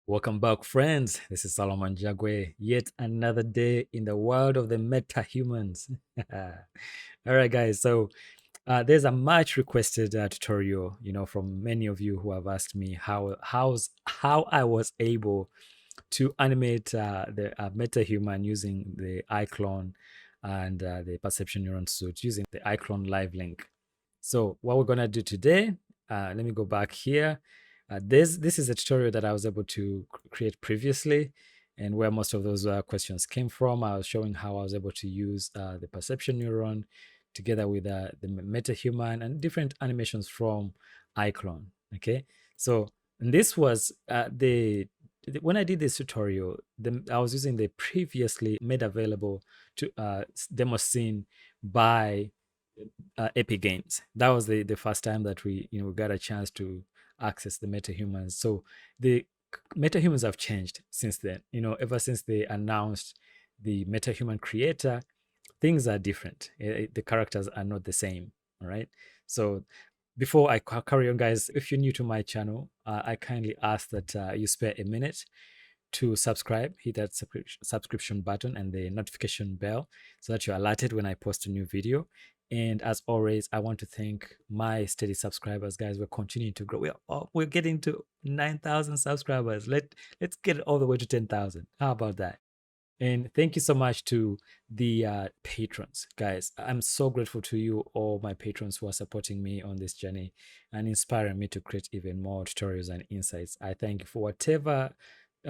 Welcome back, friends. This is Solomon Jagwe. Yet another day in the world of the MetaHumans. All right, guys. So there's a much requested tutorial, from many of you who have asked me how I was able to animate the MetaHuman using the iClone and the Perception Neuron Suit using the iClone Live Link. So what we're gonna do today, let me go back here. This is a tutorial that I was able to create previously, and where most of those questions came from. I was showing how I was able to use the perception neuron together with the MetaHuman and different animations from iClone. Okay, so and this was when I did this tutorial, I was using the previously made available to demo scene by Epic Games. That was the first time that we got a chance to access the MetaHumans. So the MetaHumans have changed since then. Ever since they announced the MetaHuman creator, things are different. The characters are not the same. All right. So before I carry on, guys, if you're new to my channel, I kindly ask that you spare a minute to subscribe, hit that subscription button and the notification bell so that you're alerted when I post a new video. And as always, I want to thank my steady subscribers, guys. We're continuing to grow. We're getting to 9,000 subscribers. Let's get it all the way to 10,000. How about that? And thank you so much to the patrons, guys. I'm so grateful to you, all my patrons who are supporting me on this journey and inspiring me to create even more tutorials and insights. I thank you for whatever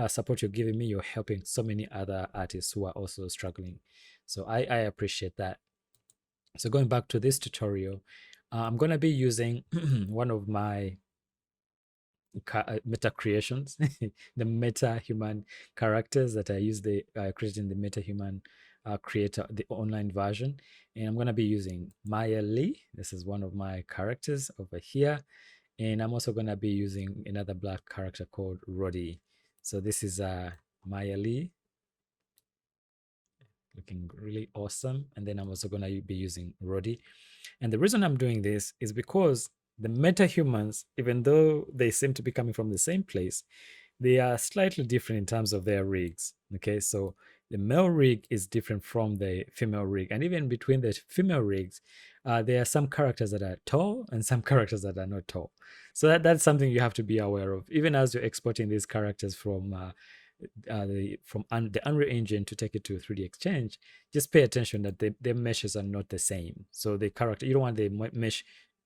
support you're giving me. You're helping so many other artists who are also struggling. So I appreciate that. So going back to this tutorial, I'm going to be using one of my meta creations, the MetaHuman characters that I use the created in the MetaHuman creator, the online version. And I'm going to be using Maya Lee. This is one of my characters over here. And I'm also going to be using another black character called Roddy. So this is Maya Lee, looking really awesome. And then I'm also going to be using Roddy. And the reason I'm doing this is because the MetaHumans, even though they seem to be coming from the same place, they are slightly different in terms of their rigs. Okay, so the male rig is different from the female rig, and even between the female rigs, there are some characters that are tall and some characters that are not tall. So that's something you have to be aware of, even as you're exporting these characters from the Unreal Engine to take it to 3D Exchange. Just pay attention that the meshes are not the same. So the character, you don't want the mesh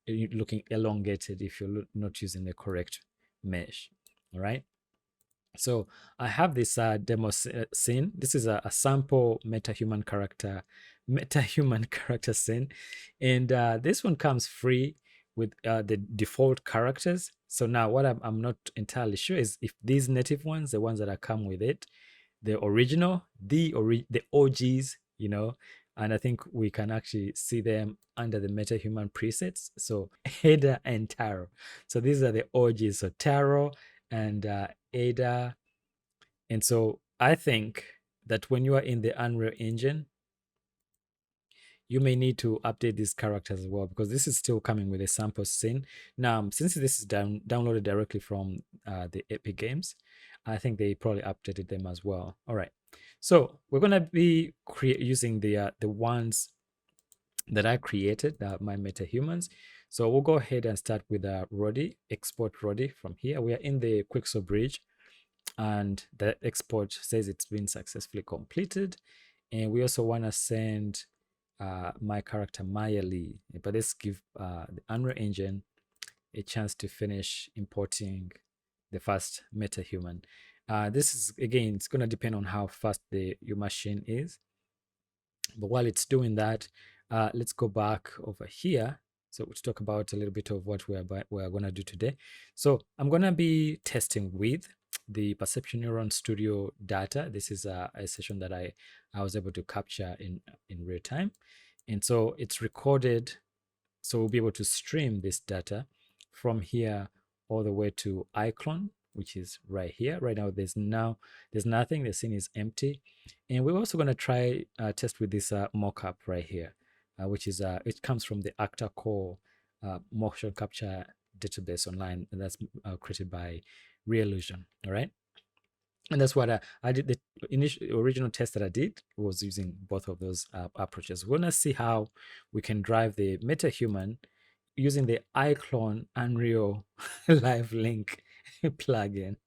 looking elongated if you're not using the correct mesh. All right. So I have this demo scene. This is a sample MetaHuman character scene, and this one comes free with the default characters. So now what I'm not entirely sure is if these native ones, the ones that are come with it, the original, the OGs, and I think we can actually see them under the MetaHuman presets. So Ada and Taro. So these are the OGs. So Taro and Ada. And so I think that when you are in the Unreal Engine, you may need to update these characters as well, because this is still coming with a sample scene. Now, since this is downloaded directly from the Epic Games, I think they probably updated them as well. All right. So we're going to be using the ones that I created, my MetaHumans. So we'll go ahead and start with Roddy, export Roddy from here. We are in the Quixel bridge, and the export says it's been successfully completed. And we also want to send my character Maya Lee, but let's give the Unreal Engine a chance to finish importing the first MetaHuman. This is, again, it's going to depend on how fast your machine is. But while it's doing that, let's go back over here. So to talk about a little bit of what we're going to do today. So I'm going to be testing with the Perception Neuron Studio data. This is a session that I was able to capture in real time. And so it's recorded. So we'll be able to stream this data from here all the way to iClone, which is right here. Right now, there's nothing. The scene is empty. And we're also going to try test with this mocap right here, which is it comes from the ActorCore motion capture database online, and that's created by Reallusion. All right. And that's what I did. The original test that I did was using both of those approaches. We're going to see how we can drive the MetaHuman using the iClone Unreal Live Link plugin.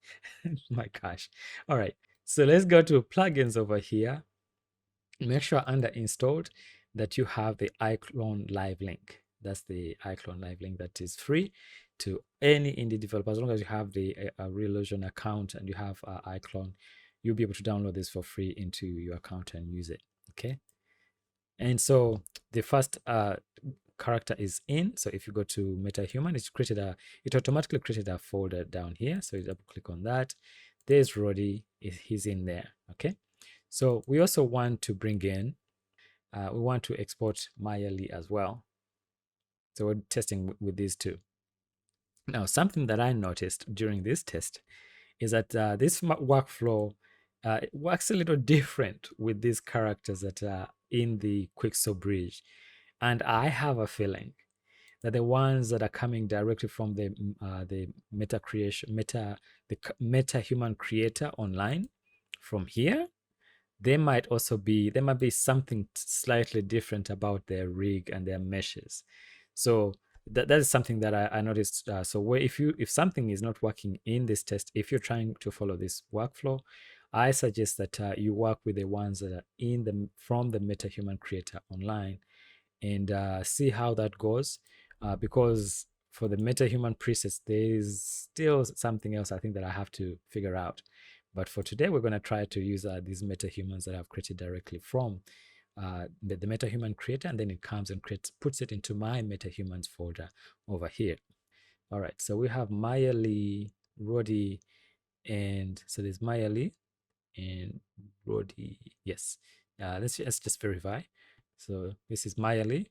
My gosh. All right. So let's go to plugins over here. Make sure under installed that you have the iClone Live Link. That's the iClone Live Link that is free to any indie developer. As long as you have the Realotion account and you have iClone, you'll be able to download this for free into your account and use it. Okay. And so the first character is in. So if you go to MetaHuman, it automatically created a folder down here. So you double click on that. There's Roddy, he's in there. Okay. So we also want to bring in, we want to export Maya Lee as well. So we're testing with these two. Now, something that I noticed during this test is that this workflow works a little different with these characters that are in the Quicksilver bridge. And I have a feeling that the ones that are coming directly from the MetaHuman creator online from here, there might be something slightly different about their rig and their meshes. So that is something that I noticed. So if something is not working in this test, if you're trying to follow this workflow, I suggest that you work with the ones that are from the MetaHuman creator online, and see how that goes. Because for the MetaHuman presets, there is still something else I think that I have to figure out. But for today, we're going to try to use these MetaHumans that I've created directly from the MetaHuman creator, and then it comes and puts it into my MetaHumans folder over here. All right, so we have Maya Lee, Roddy, and so there's Maya Lee and Roddy. Yes, let's just verify. So this is Maya Lee,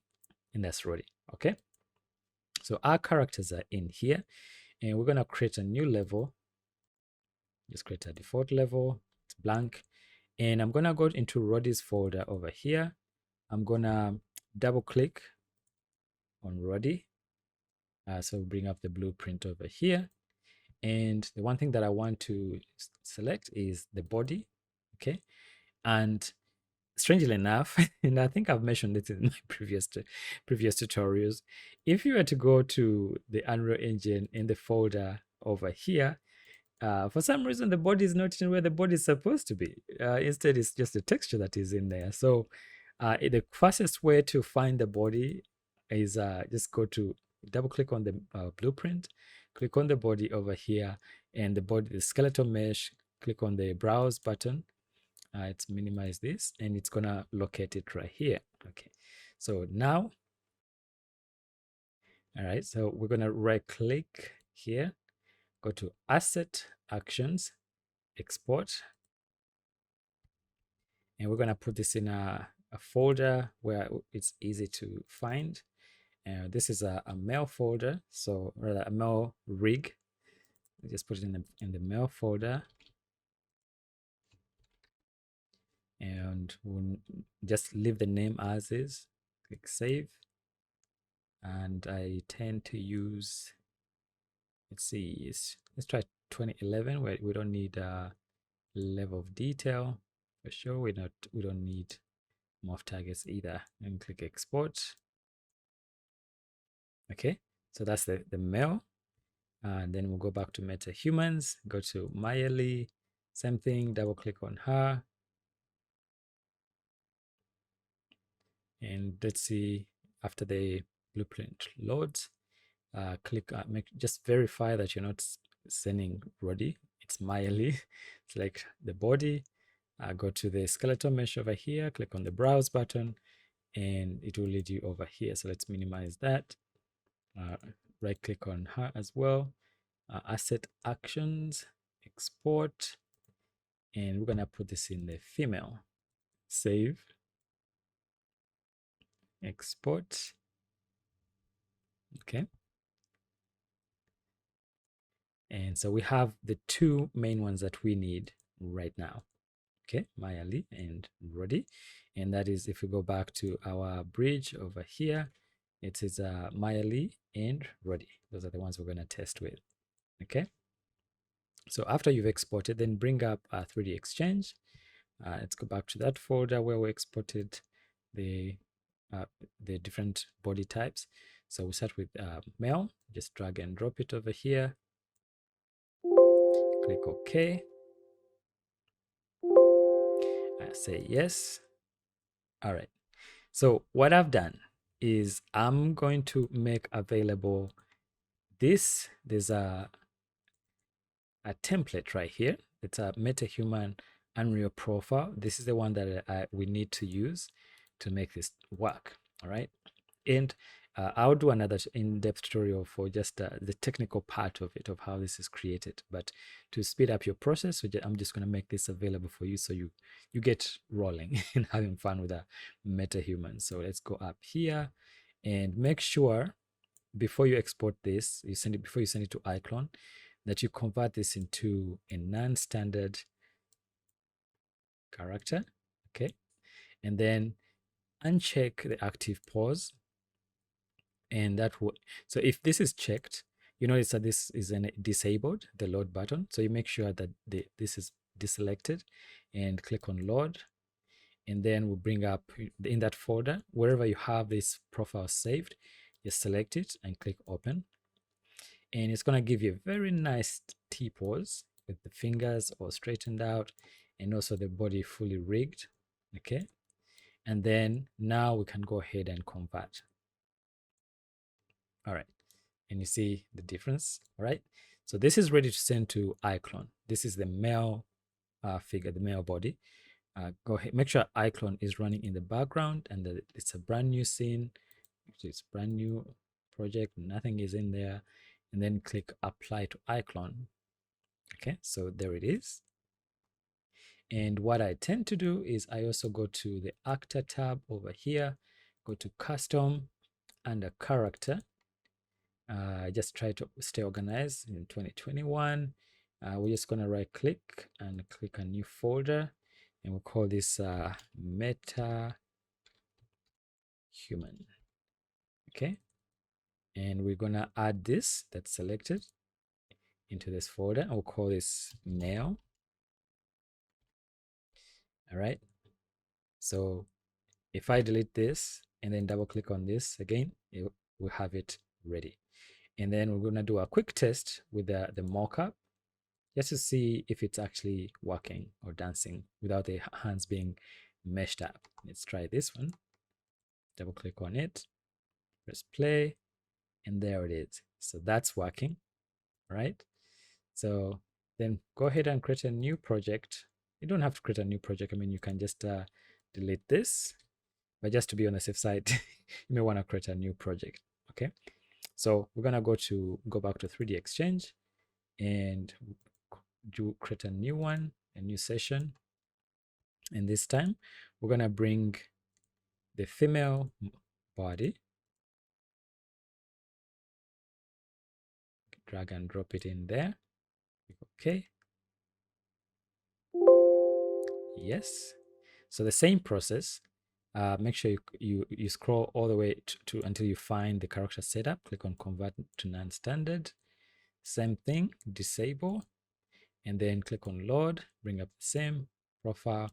and that's Roddy. Okay, so our characters are in here, and we're going to create a new level. Just create a default level. It's blank. And I'm going to go into Roddy's folder over here. I'm going to double click on Roddy. So bring up the blueprint over here. And the one thing that I want to select is the body. Okay. And strangely enough, and I think I've mentioned it in my previous tutorials, if you were to go to the Unreal Engine in the folder over here, for some reason the body is not in where the body is supposed to be. Instead, it's just the texture that is in there. So the fastest way to find the body is just double click on the blueprint, click on the body over here, and the skeletal mesh, click on the browse button. Let's minimize this, and it's gonna locate it right here. Okay, so now, all right, so we're gonna right click here, go to Asset, Actions, Export, and we're gonna put this in a folder where it's easy to find. This is a mail folder, so rather a mail rig. We just put it in the mail folder, and we'll just leave the name as is. Click save, and I tend to use, let's try 2011, where we don't need a level of detail for sure. We don't need morph targets either. And click export. Okay, so that's the mail. And then we'll go back to MetaHumans, go to Maya Lee, same thing, double click on her. And let's see, after the blueprint loads, just verify that you're not sending Roddy. It's Maya Lee. It's like the body. Go to the skeletal mesh over here, click on the browse button, and it will lead you over here. So let's minimize that. Right click on her as well. Asset actions, export, and we're gonna put this in the female. Save, export. Okay. And so we have the two main ones that we need right now. Okay, Maya Lee and Roddy. And that is, if we go back to our bridge over here, it is Maya Lee and Roddy. Those are the ones we're going to test with. Okay. So after you've exported, then bring up 3D Exchange. Let's go back to that folder where we exported the different body types. So we start with male. Just drag and drop it over here. Click OK. Say yes. All right. So what I've done is I'm going to make available this. There's a template right here. It's a MetaHuman Unreal profile. This is the one that we need to use to make this work. All right. And I'll do another in-depth tutorial for just the technical part of it, of how this is created. But to speed up your process, I'm just going to make this available for you so you get rolling and having fun with a MetaHuman. So let's go up here and make sure before you export this, before you send it to iClone, that you convert this into a non-standard character. Okay. And then uncheck the active pause. And that would, so if this is checked, you notice that this is disabled, the load button. So you make sure that this is deselected and click on load. And then we'll bring up in that folder, wherever you have this profile saved, just select it and click open. And it's going to give you a very nice T-pose with the fingers all straightened out and also the body fully rigged. Okay. And then now we can go ahead and convert. All right. And you see the difference. All right. So this is ready to send to iClone. This is the male figure, the male body. Go ahead, make sure iClone is running in the background and that it's a brand new scene. It's a brand new project. Nothing is in there. And then click apply to iClone. Okay, so there it is. And what I tend to do is I also go to the actor tab over here, go to custom under character. Just try to stay organized in 2021. We're just going to right click and click a new folder, and we'll call this MetaHuman. Okay. And we're going to add this that's selected into this folder, and we'll call this male. All right. So if I delete this and then double click on this again, we'll have it ready. And then we're going to do a quick test with the mocap just to see if it's actually working or dancing without the hands being meshed up. Let's try this one. Double click on it, press play, and there it is. So that's working, right? So then go ahead and create a new project. You don't have to create a new project. I mean, you can just delete this, but just to be on the safe side, you may want to create a new project. Okay. So we're going to go back to 3D Exchange and create a new one, a new session. And this time we're going to bring the female body, drag and drop it in there. Okay. Yes. So the same process. Make sure you scroll all the way to until you find the character setup. Click on convert to non-standard. Same thing, disable, and then click on load, bring up the same profile,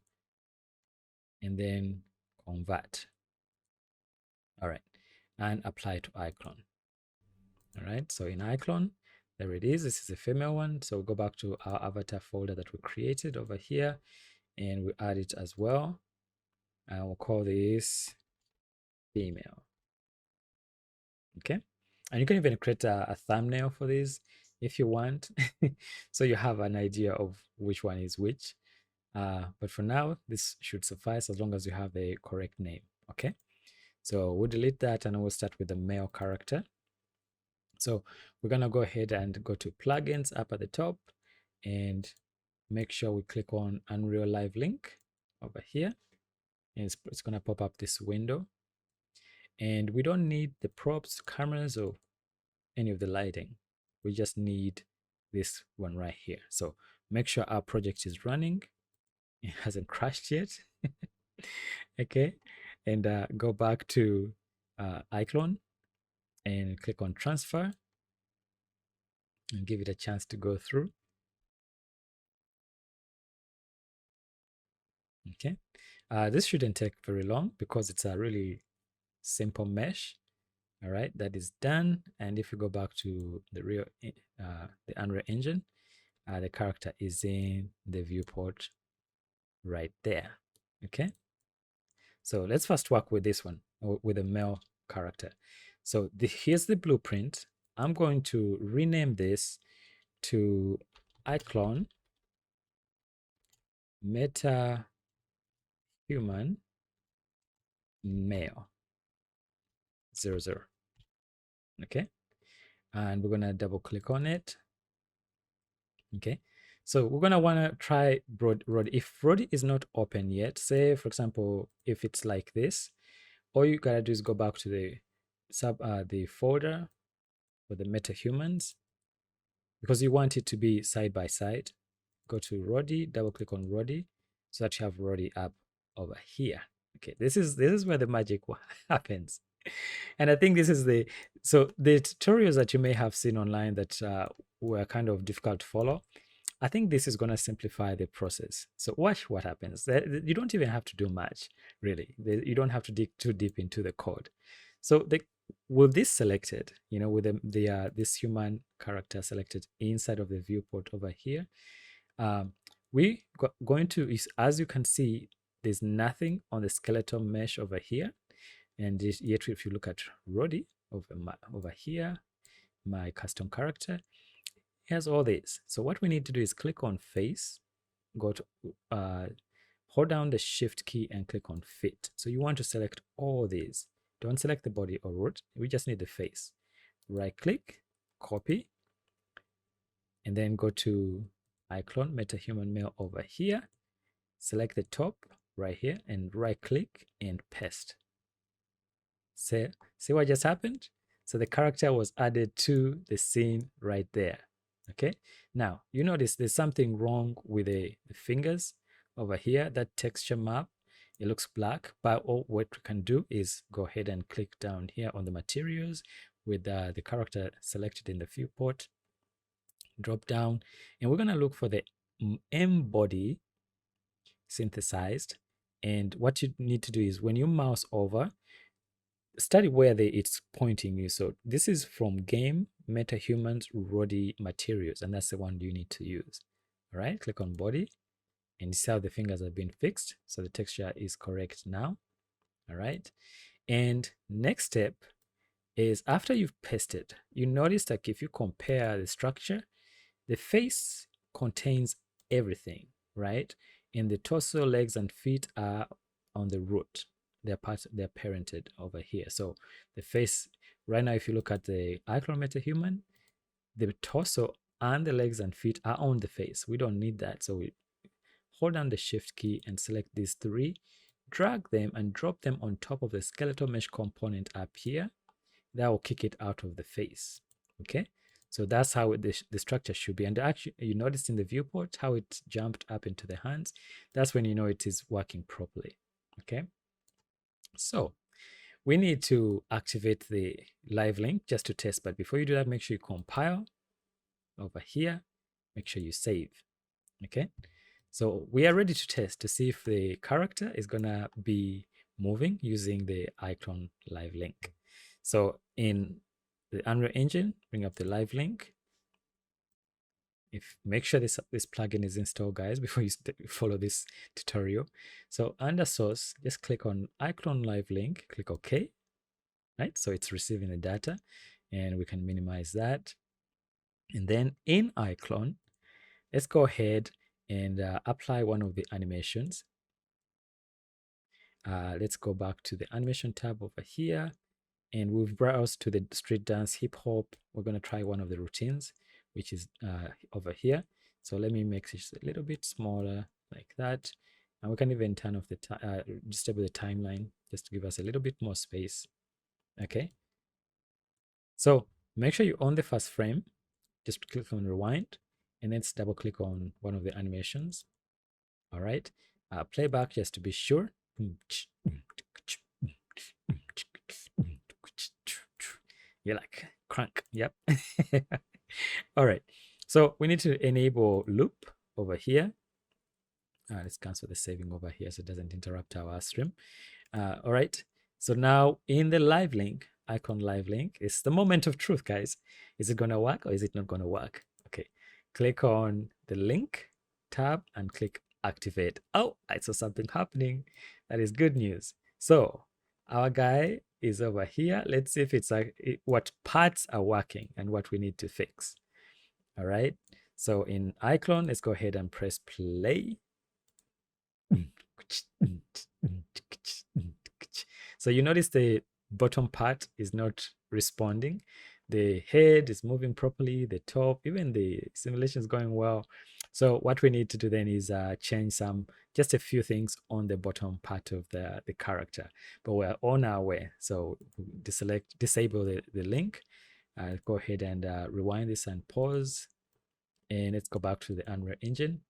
and then convert. All right, and apply to iClone. All right, so in iClone, there it is. This is a female one. So we'll go back to our avatar folder that we created over here, and we add it as well. And we'll call this female. Okay, and you can even create a thumbnail for this if you want, so you have an idea of which one is which. But for now, this should suffice as long as you have the correct name. Okay, so we'll delete that and we'll start with the male character. So we're gonna go ahead and go to plugins up at the top and make sure we click on Unreal Live Link over here, and it's gonna pop up this window. And we don't need the props, cameras, or any of the lighting. We just need this one right here. So make sure our project is running. It hasn't crashed yet. Okay. And go back to iClone and click on transfer and give it a chance to go through. Okay. This shouldn't take very long because it's a really simple mesh. All right, that is done. And if you go back to the the Unreal Engine, the character is in the viewport right there. Okay. So let's first work with this one, with the male character. So here's the blueprint. I'm going to rename this to iClone MetaHuman male 00. Okay. And we're going to double click on it. Okay. So we're going to want to try Brody. If Brody is not open yet, say, for example, if it's like this, all you got to do is go back to the folder for the MetaHumans, because you want it to be side by side. Go to Roddy, double click on Roddy, so that you have Roddy up over here. Okay, this is where the magic happens. And I think this is the tutorials that you may have seen online that were kind of difficult to follow. I think this is going to simplify the process. So watch what happens. You don't even have to do much, really. You don't have to dig too deep into the code. So with this selected, with this human character selected inside of the viewport over here, we going to, as you can see, there's nothing on the skeletal mesh over here. And yet, if you look at Roddy over here, my custom character, here's all this. So what we need to do is click on face, go to hold down the shift key and click on fit. So you want to select all these. Don't select the body or root. We just need the face. Right click, copy, and then go to iClone MetaHuman male over here. Select the top right here and right click and paste. See what just happened? So the character was added to the scene right there. Okay. Now you notice there's something wrong with the fingers over here. That texture map, it looks black, but what we can do is go ahead and click down here on the materials with the character selected in the viewport, drop down, and we're going to look for the M body synthesized. And what you need to do is when you mouse over, study where it's pointing you. So this is from game MetaHumans Roddy materials, and that's the one you need to use. All right, click on body, and you see how the fingers have been fixed. So the texture is correct now. All right, and next step is after you've pasted, you notice that if you compare the structure, the face contains everything, right? And the torso, legs, and feet are on the root. They're parented over here. So the face, right now, if you look at the iClone MetaHuman, the torso and the legs and feet are on the face. We don't need that. So we hold down the shift key and select these three, drag them and drop them on top of the skeletal mesh component up here. That will kick it out of the face. Okay. So that's how the structure should be. And actually, you noticed in the viewport how it jumped up into the hands. That's when you know it is working properly. Okay. So we need to activate the live link just to test. But before you do that, make sure you compile over here. Make sure you save. Okay. So we are ready to test to see if the character is going to be moving using the iClone live link. So in the Unreal Engine, bring up the live link. Make sure this plugin is installed, guys, before you follow this tutorial. So under source, just click on iClone live link, click OK. Right, so it's receiving the data, and we can minimize that. And then in iClone, let's go ahead and apply one of the animations. Let's go back to the animation tab over here, and we've browsed to the street dance hip hop. We're going to try one of the routines, which is over here. So let me make this a little bit smaller like that. And we can even turn off disable the timeline just to give us a little bit more space. Okay. So make sure you own the first frame. Just click on rewind, and then double click on one of the animations. All right. Playback just to be sure. You're like crank. Yep. All right. So we need to enable loop over here. Let's cancel the saving over here so it doesn't interrupt our stream. All right. So now in the live link, icon live link, it's the moment of truth, guys. Is it going to work or is it not going to work? Okay. Click on the link tab and click activate. Oh, I saw something happening. That is good news. So our guy is over here. Let's see if it's what parts are working and what we need to fix. All right. So in iClone, let's go ahead and press play. So you notice the bottom part is not responding. The head is moving properly, the top, even the simulation is going well. So what we need to do then is change just a few things on the bottom part of the character. But we're on our way. So disable the link. Go ahead and rewind this and pause. And let's go back to the Unreal Engine.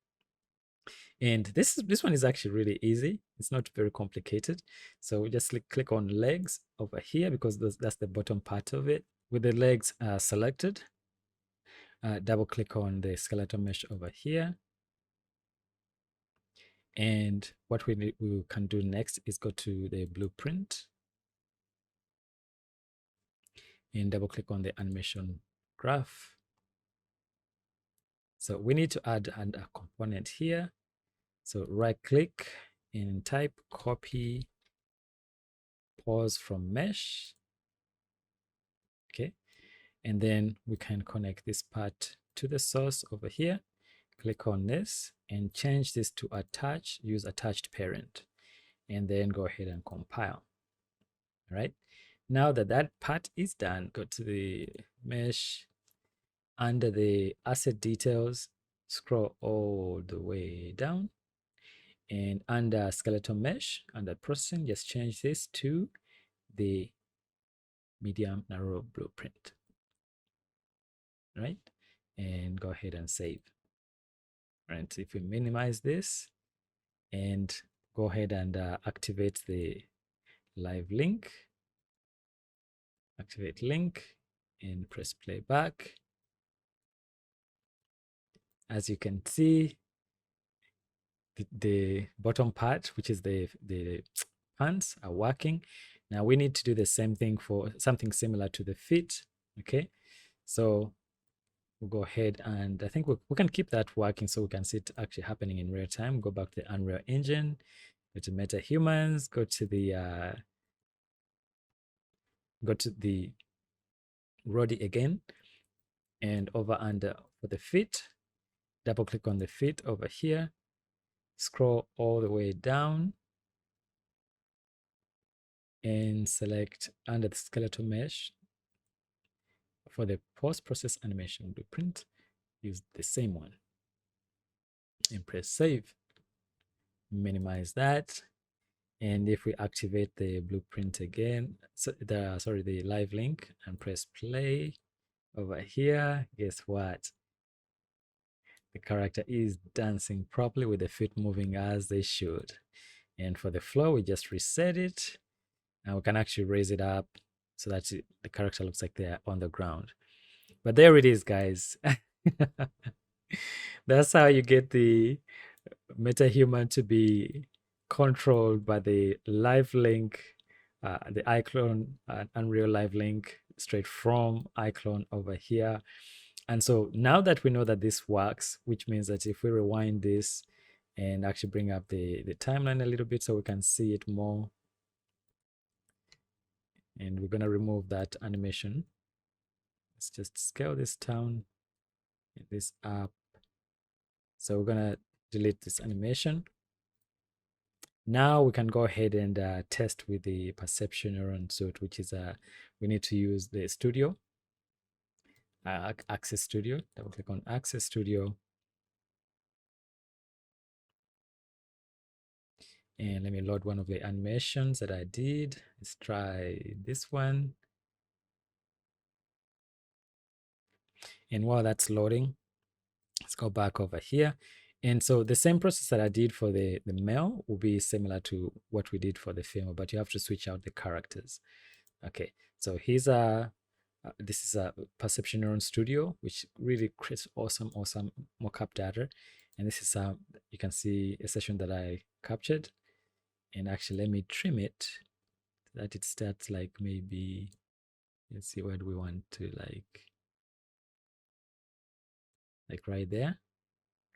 And this one is actually really easy. It's not very complicated. So we just click on legs over here because that's the bottom part of it. With the legs selected, double click on the skeletal mesh over here. And what we can do next is go to the blueprint and double click on the animation graph. So we need to add a component here. So right click and type copy pause from mesh. Okay. And then we can connect this part to the source over here. Click on this and change this to attach, use attached parent, and then go ahead and compile. All right. Now that part is done, go to the mesh, under the asset details, scroll all the way down, and under skeletal mesh, under processing, just change this to the medium narrow blueprint. Right, and go ahead and save. Right, if we minimize this and go ahead and activate the live link, activate link and press play back. As you can see, the bottom part, which is the hands, are working. Now we need to do the same thing for something similar to the feet. Okay, so we'll go ahead and I think we can keep that working so we can see it actually happening in real time. Go back to the Unreal Engine, go to MetaHumans, go to the Roddy again, and over under for the feet, double click on the feet over here, scroll all the way down and select under the skeletal mesh for the post-process animation blueprint, use the same one and press save. Minimize that. And if we activate the blueprint again, so the live link and press play over here, guess what? The character is dancing properly with the feet moving as they should. And for the floor, we just reset it. And we can actually raise it up so that the character looks like they're on the ground. But there it is, guys. That's how you get the MetaHuman to be controlled by the live link, the iClone Unreal Live link straight from iClone over here. And so now that we know that this works, which means that if we rewind this and actually bring up the timeline a little bit so we can see it more, and we're going to remove that animation. Let's just scale this down, this up. So we're going to delete this animation. Now we can go ahead and test with the Perception Neuron Suit, which is we need to use the studio, Access Studio. Double click on Access Studio. And let me load one of the animations that I did. Let's try this one. And while that's loading, let's go back over here. And so the same process that I did for the male will be similar to what we did for the female, but you have to switch out the characters. Okay, so here's this is a Perception Neuron Studio, which really creates awesome mocap data. And this is you can see a session that I captured. And actually, let me trim it so that it starts like maybe, let's see, where do we want to like right there.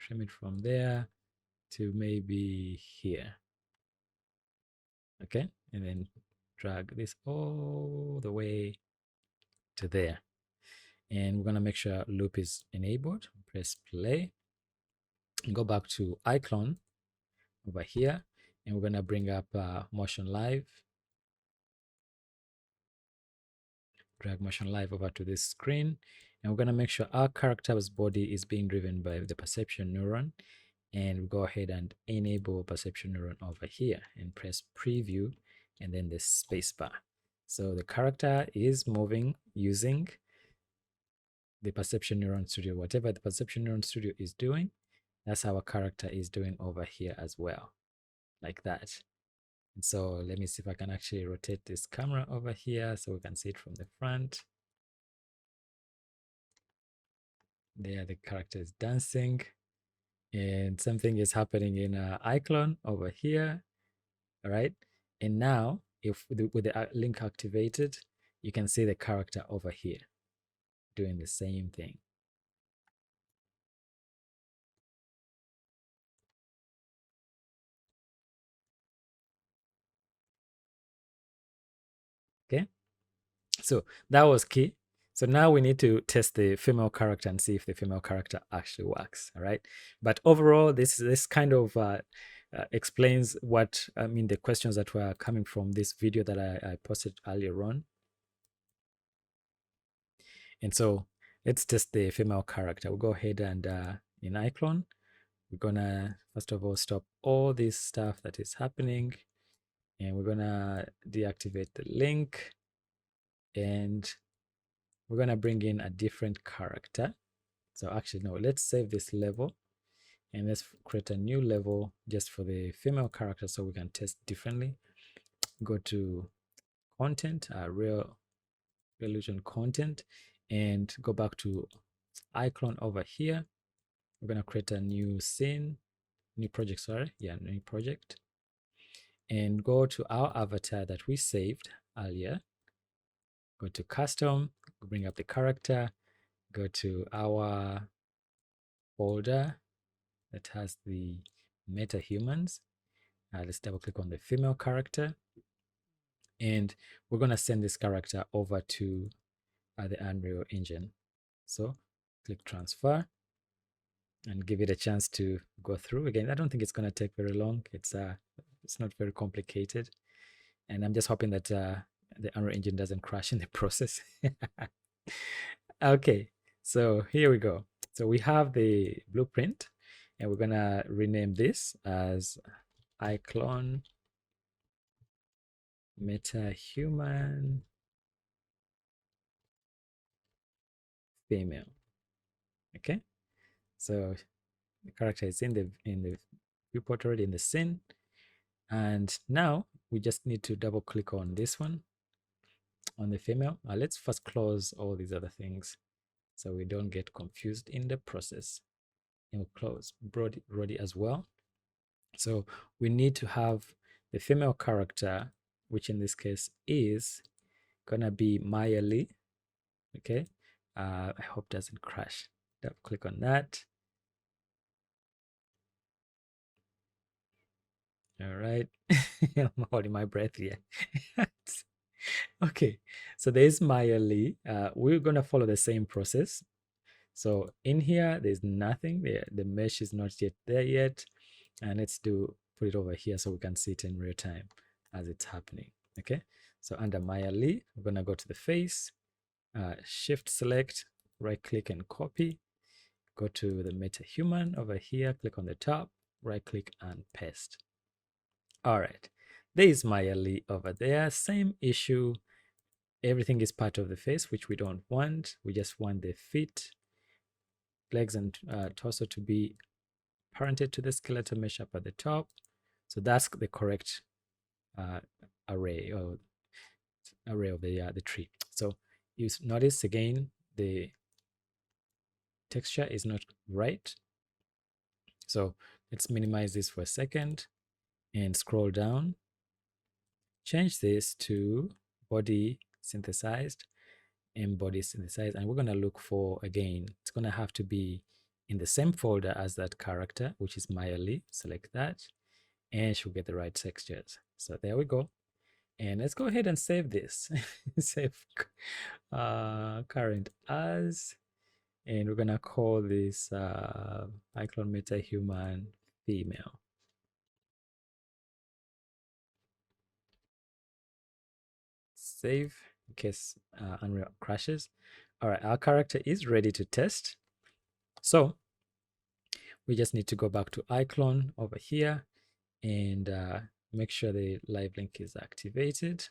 Trim it from there to maybe here. Okay, and then drag this all the way to there. And we're going to make sure loop is enabled. Press play. Go back to iClone over here, and we're going to bring up motion live. Drag motion live over to this screen, and we're going to make sure our character's body is being driven by the perception neuron. And we go ahead and enable perception neuron over here and press preview and then the spacebar. So the character is moving using the Perception Neuron Studio. Whatever the Perception Neuron Studio is doing, that's how our character is doing over here as well, like that. And so let me see if I can actually rotate this camera over here so we can see it from the front. There, the character is dancing, and something is happening in iClone over here. All right. And now, if with the link activated, you can see the character over here doing the same thing. Okay. So that was key. So now we need to test the female character and see if the female character actually works. All right. But overall, this kind of explains what I mean, the questions that were coming from this video that I posted earlier on. And so let's test the female character. We'll go ahead and in iClone, we're gonna first of all stop all this stuff that is happening, and we're gonna deactivate the link, and we're gonna bring in a different character. So actually, no, let's save this level and let's create a new level just for the female character so we can test differently. Go to content, real illusion content, and go back to iClone over here. We're going to create a new scene, new project, sorry. Yeah, new project. And go to our avatar that we saved earlier. Go to custom, bring up the character, go to our folder that has the MetaHumans. Let's double click on the female character. And we're going to send this character over to the Unreal Engine. So click transfer and give it a chance to go through. Again, I don't think it's going to take very long. It's not very complicated. And I'm just hoping that the Unreal Engine doesn't crash in the process. Okay, so here we go. So we have the blueprint, and we're going to rename this as iClone MetaHuman female. Okay, so the character is in the viewport already, in the scene, and now we just need to double click on this one, on the female. Let's first close all these other things so we don't get confused in the process. And we'll close Brody as well. So we need to have the female character, which in this case is gonna be Maya Lee. Okay, I hope it doesn't crash. Double click on that. All right. I'm holding my breath here. Okay, so there's Maya Lee. We're gonna follow the same process. So in here, there's nothing there. The mesh is not yet there yet. And let's put it over here so we can see it in real time as it's happening. Okay, so under Maya Lee, we're gonna go to the face, shift select, right click and copy. Go to the MetaHuman over here, click on the top, right click and paste. All right, there is Maya Lee over there. Same issue. Everything is part of the face, which we don't want. We just want the feet, legs, and torso to be parented to the skeletal mesh up at the top. So that's the correct array of the tree. So you notice again the texture is not right. So let's minimize this for a second and scroll down. Change this to body synthesized and body synthesized. And we're going to look for, again, it's going to have to be in the same folder as that character, which is Maya Lee. Select that and she'll get the right textures. So there we go. And let's go ahead and save this. Save current as, and we're going to call this iClone MetaHuman female. Save in case Unreal crashes. All right, our character is ready to test. So we just need to go back to iClone over here and make sure the live link is activated.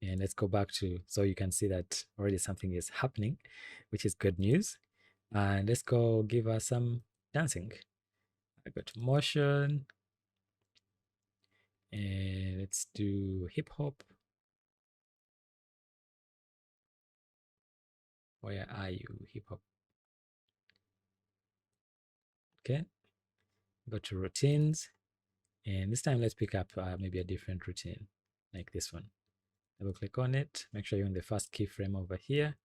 And let's go back to, so you can see that already something is happening, which is good news. And let's go give us some dancing. I go to motion and let's do hip hop. Where are you, hip hop? Okay, go to routines, and this time let's pick up maybe a different routine like this one. Double click on it, make sure you're on the first keyframe over here,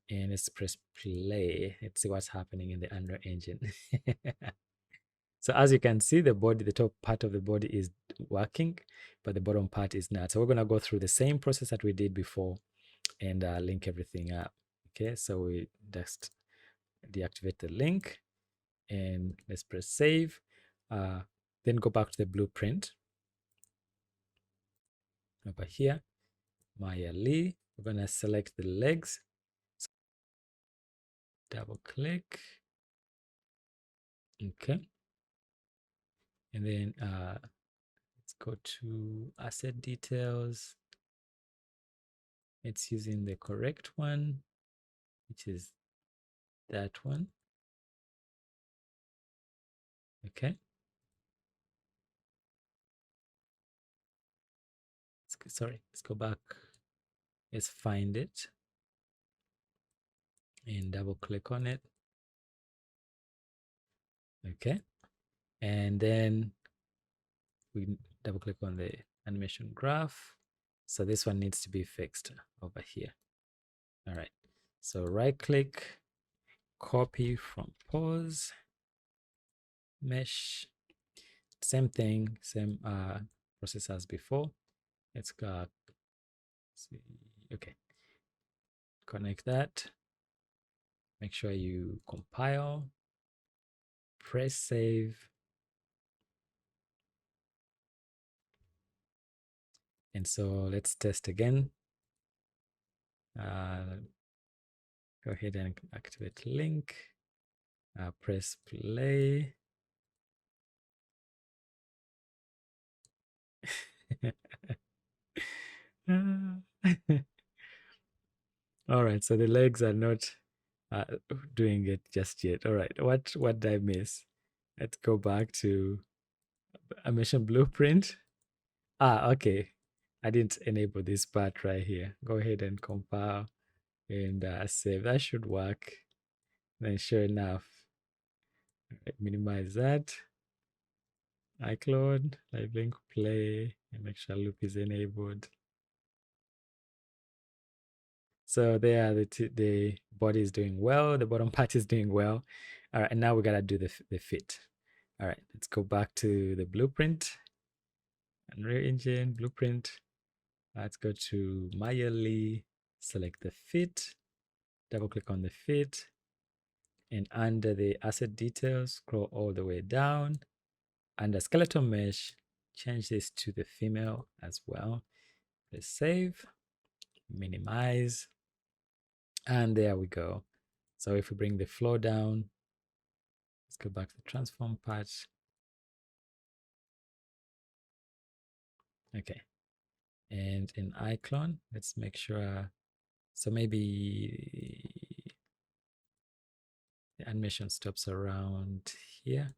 and let's press play. Let's see what's happening in the Unreal Engine. So as you can see, the body, the top part of the body is working, but the bottom part is not. So we're going to go through the same process that we did before and link everything up. Okay, so we just deactivate the link and let's press save. Then go back to the blueprint over here, Maya Lee. We're going to select the legs. So double click. Okay. And then let's go to asset details. It's using the correct one, which is that one. Okay. Let's go back. Let's find it and double click on it. Okay. And then we double click on the animation graph. So this one needs to be fixed over here. All right. So right click, copy from pause, mesh, same thing, same process as before. Let's go, see, okay. Connect that. Make sure you compile, press save. And so let's test again. Go ahead and activate link, press play. All right, so the legs are not doing it just yet. All right, what did I miss? Let's go back to animation blueprint. Okay. I didn't enable this part right here. Go ahead and compile and save. That should work. Then sure enough, minimize that. iClone, live link play, and make sure loop is enabled. So there, the body is doing well, the bottom part is doing well. All right, and now we gotta do the fit. All right, let's go back to the blueprint, Unreal Engine, blueprint. Let's go to Maya Lee, select the fit, double click on the fit, and under the asset details, scroll all the way down. Under skeletal mesh, change this to the female as well. Press save, minimize, and there we go. So if we bring the flow down, let's go back to the transform part. Okay, and in iClone, let's make sure, so maybe the animation stops around here.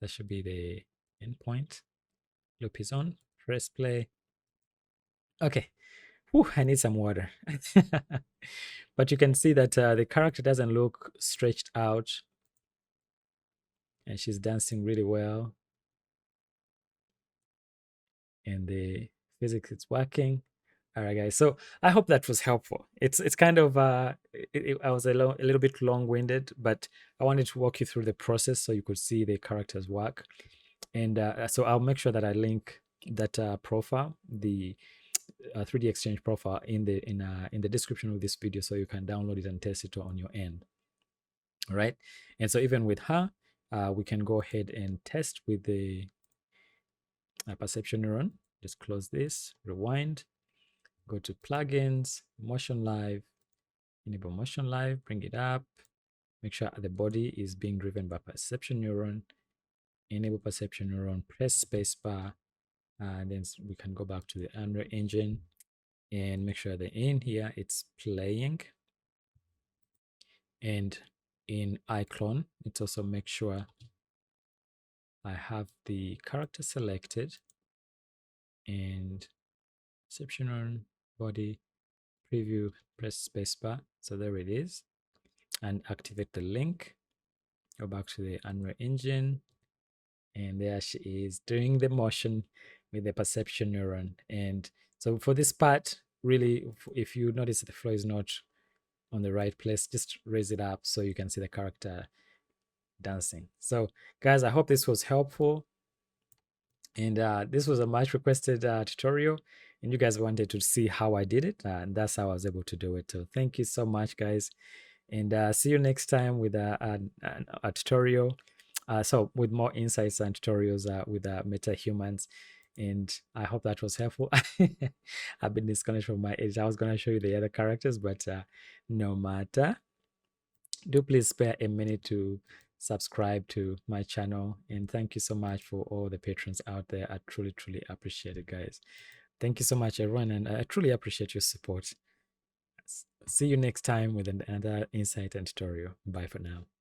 That should be the endpoint. Loop is on, press play. Okay, Whew, I need some water. But you can see that the character doesn't look stretched out, and she's dancing really well, and the physics is working. All right, guys. So I hope that was helpful. It's kind of I was a little bit long-winded, but I wanted to walk you through the process so you could see the characters work. And so I'll make sure that I link that profile, the 3D Exchange profile, in the description of this video, so you can download it and test it on your end. All right. And so even with her, we can go ahead and test with the perception neuron. Just close this, rewind, go to plugins, motion live, enable motion live, bring it up, make sure the body is being driven by perception neuron, enable perception neuron, press spacebar, and then we can go back to the Unreal Engine and make sure that in here it's playing. And in iClone, it's also make sure I have the character selected and perception on body, preview, press spacebar. So there it is. And activate the link. Go back to the Unreal Engine. And there she is doing the motion with the perception neuron. And so for this part, really, if you notice that the flow is not on the right place, just raise it up so you can see the character dancing. So guys, I hope this was helpful. And this was a much requested tutorial, and you guys wanted to see how I did it, and that's how I was able to do it. So thank you so much, guys, and see you next time with a tutorial. So with more insights and tutorials with MetaHumans, and I hope that was helpful. I've been disconnected from my edit. I was going to show you the other characters, but no matter. Do please spare a minute to subscribe to my channel, and thank you so much for all the patrons out there. I truly appreciate it, guys. Thank you so much, everyone, and I truly appreciate your support. See you next time with another insight and tutorial. Bye for now.